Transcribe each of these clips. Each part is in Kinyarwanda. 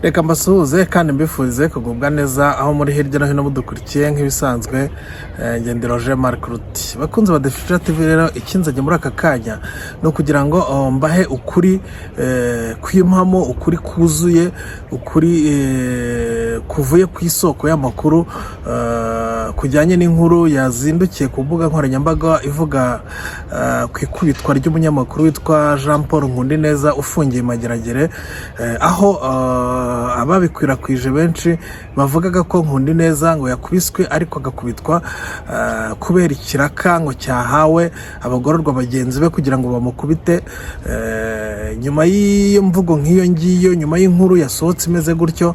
Reka mbasuhuze kandi mbifurize kugubwa neza aho muri hirya no hino mudukurikiye nk'ibisanzwe. Ngendero Jean Marc Ruti bakunze badefisha TV. Rero ikinzanye muri aka kanya no kugira ngo mbahe ukuri kw'impamo, ukuri kuzuye, ukuri kuvuye ku isoko y'amakuru kujyanye n'inkuru yazindukiye ku mbuga nkoranyambaga ivuga ku ikubitwa ry'umunyamakuru witwa Jean Paul Nkundineza ufungiye Mageragere, aho ababikwirakwije benshi bavugaga ko Nkundineza ngo yakubiswe ariko agakubitwa kubera ikiraka ngo cyahawe abagororwa bagenzi be kugira ngo bamukubite. Nyuma y'iyo mvugo nk'iyo ngiyo, nyuma y'inkuru yasohotse imeze gutyo,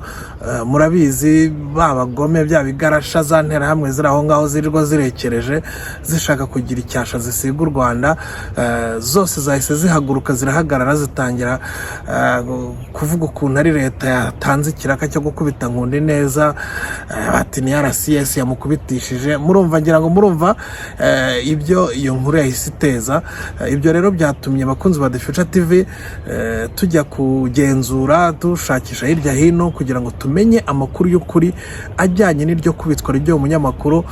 murabizi babagome bya bigarasha za ntera hamwe ziri aho ngaho zirirwa zirekereje zishaka kugira icyasha zisiga u Rwanda, zose zahise zihaguruka zirahagarara zitangira kuvuga ukuntu ari leta yatanze ikiraka cyo gukubita Nkundineza, bati ni RCS yamukubitishije. Murumva, ngira ngo murumva ibyo iyo nkuru yahise iteza. Ibyo rero byatumye abakunzi ba Defisha TV tujya kugenzura dushakisha hirya hino kugira ngo tumenye amakuru y'ukuri ajyanye n'iryo kubitwa ry'uwo munyamakuru.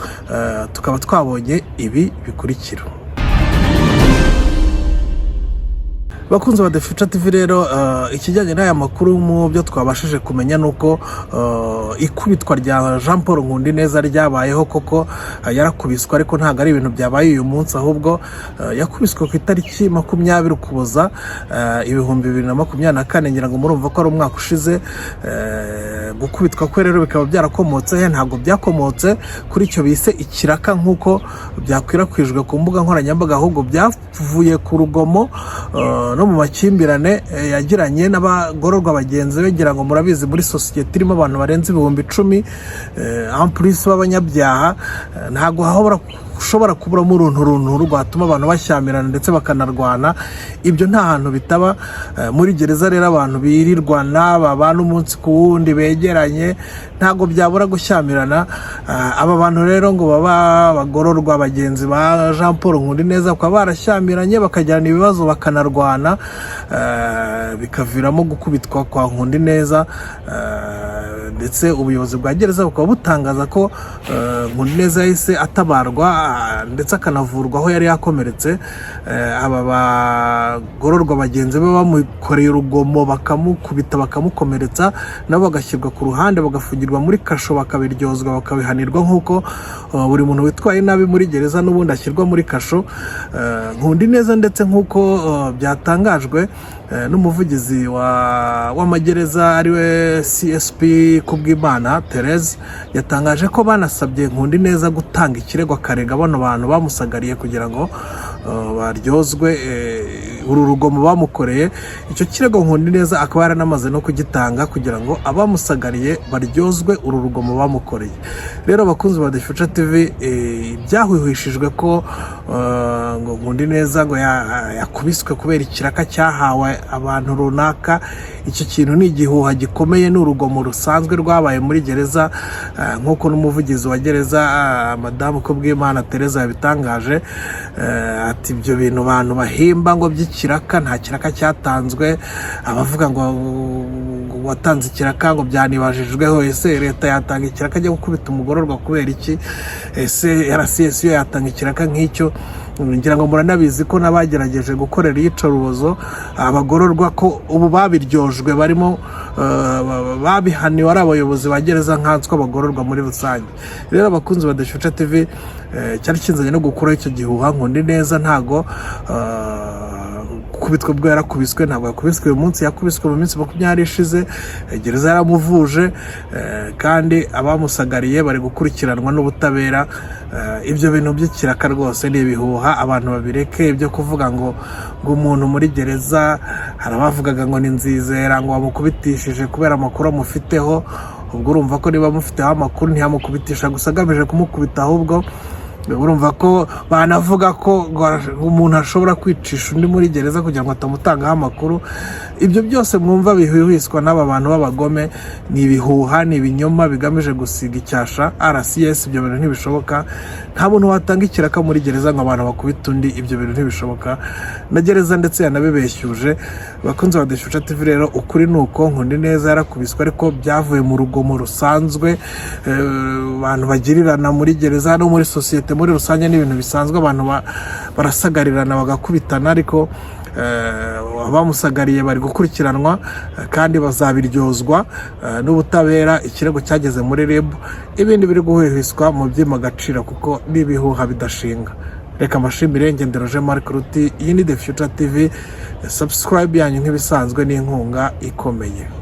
Tukaba twabonye ibi bikurikira. Bakunze badefisha TV rero, ikijyanye n'aya makuru mu byo twabashije kumenya nuko ikubitwa rya Jean Paul Nkundineza ryabayeho koko. Yarakubiswe ariko ntabwo ari ibintu byabaye uyu munsi, ahubwo yakubiswe ku itariki 20 Ukuboza 2024. ngira ngo murumva ko ari umwaka ushize. Gukubitwa kwe rero bikaba byarakomotse, ntabwo byakomotse kuri icyo bise ikiraka nk'uko byakwirakwijwe ku mbuga nkoranyambaga, ahubwo byavuye ku rugomo no mu makimbirane yagiranye n'abagororwa bagenzi be. Ngira ngo murabizi muri sosiyete irimo abantu barenze 10,000 en plus b'abanyabyaha, ntabwo ushobora kuburamo uruntu rwatuma abantu bashyamirana ndetse bakanarwana. Ibyo nta hantu bitaba. Muri gereza rero abantu birirwana babana umunsi ku wundi begeranye, ntago byabura gushyamirana. Aba bantu rero ngo baba bagororwa bagenzi ba Jean Paul Nkundineza bakaba barashyamiranye bakajyana ibibazo bakanarwana, bikaviramo gukubitwa kwa Nkundineza. Ndetse ubuyobozi bwa gereza bukaba butangaza ko Nkundineza yahise atabarwa ndetse akanavurwa aho yari yakomeretse. Aba bagororwa bagenzi be bamukoreye urugomo bakamukubita bakamukomeretsa, nabo bagashyirwa ku ruhande bagafungirwa muri kasho bakabiryozwa bakabihanirwa nk'uko buri muntu witwaye nabi muri gereza n'ubundi ashyirwa muri kasho. Nkundineza ndetse nk'uko byatangajwe n'umuvugizi w'amagereza ariwe CSP Kubwimana Therese, yatangaje ko banasabye Nkundineza gutanga ikirego akarega bano bantu bamusagariye kugira ngo baryozwe uru rugomo bamukoreye. Icyo kirego Nkundineza akaba yaranamaze no kugitanga kugira ngo abamusagariye baryozwe uru rugomo bamukoreye. Rero abakunzi ba Defisha TV, byahwihwishijwe ko ngo Nkundineza ngo yakubiswe kubera ikiraka cyahawe abantu runaka. Icyo kintu ni igihuha gikomeye, ni urugomo rusanzwe rwabaye muri gereza, nk'uko n'umuvugizi wa gereza Madamu Kubwimana Therese yabitangaje. Ati ibyo bintu abantu bahimba ngo by'ikiraka, nta kiraka cyatanzwe. Abavuga ngo watanze ikiraka ngo byanibajijweho, ese leta yatanga ikiraka cyo gukubita umugororwa kubera iki? Ese RCS yatanga ikiraka nk'icyo? Ngira ngo muranabizi ko nabagerageje gukorera iyicarubozo abagororwa ko ubu babiryojwe, barimo babihaniwe ari abayobozi bagereza nkanswe abagororwa muri rusange. Rero abakunzi ba Defisha TV, cyari kinzanye no gukuraho icyo gihuha. Nkundineza ntago kubitwa bwo yarakubiswe, ntabwo yakubiswe uyu munsi, yakubiswe mu minsi 20 ishize. Gereza yaramuvuje kandi abamusagariye bari gukurikiranwa n'ubutabera. Ibyo bintu by'ikiraka rwose ni ibihuha, abantu babireke. Ibyo kuvuga ngo umuntu muri gereza, hari abavugaga ngo ni Nzizera ngo bamukubitishije kubera amakuru amufiteho. Ubwo urumva ko niba mufiteho amakuru ntiyamukubitisha gusa agamije kumukubita, ahubwo urumva ko banavuga ko umuntu ashobora kwicisha undi muri gereza kugira ngo atamutangaho amakuru. Ibyo byose mwumva bihwihwiswa n'aba bantu b'abagome ni ibihuha, ni ibinyoma bigamije gusiga icyasha RCS. Ibyo bintu ntibishoboka. Nta muntu watanga ikiraka muri gereza ngo abantu bakubita undi, ibyo bintu ntibishoboka. Na gereza ndetse yanabibeshyuje. Bakunze ba The Future TV rero, ukuri nuko Nkundineza yarakubiswe ariko byavuye mu rugomo rusanzwe abantu bagirirana muri gereza no muri sosiyete muri rusange. N'ibintu bisanzwe, abantu barasagarirana bagakubitana, ariko abamusagariye bari gukurikiranwa kandi bazabiryozwa n'ubutabera. Ikirego cyageze muri RIB, ibindi biri guhwihwiswa mu by'imagaciro kuko n'ibihuha bidashinga. Reka amashimire, Ngendero Jean Marc Ruti. Iyi ni The Future TV. Subscribe yanyu nk'ibisanzwe n'inkunga ikomeye.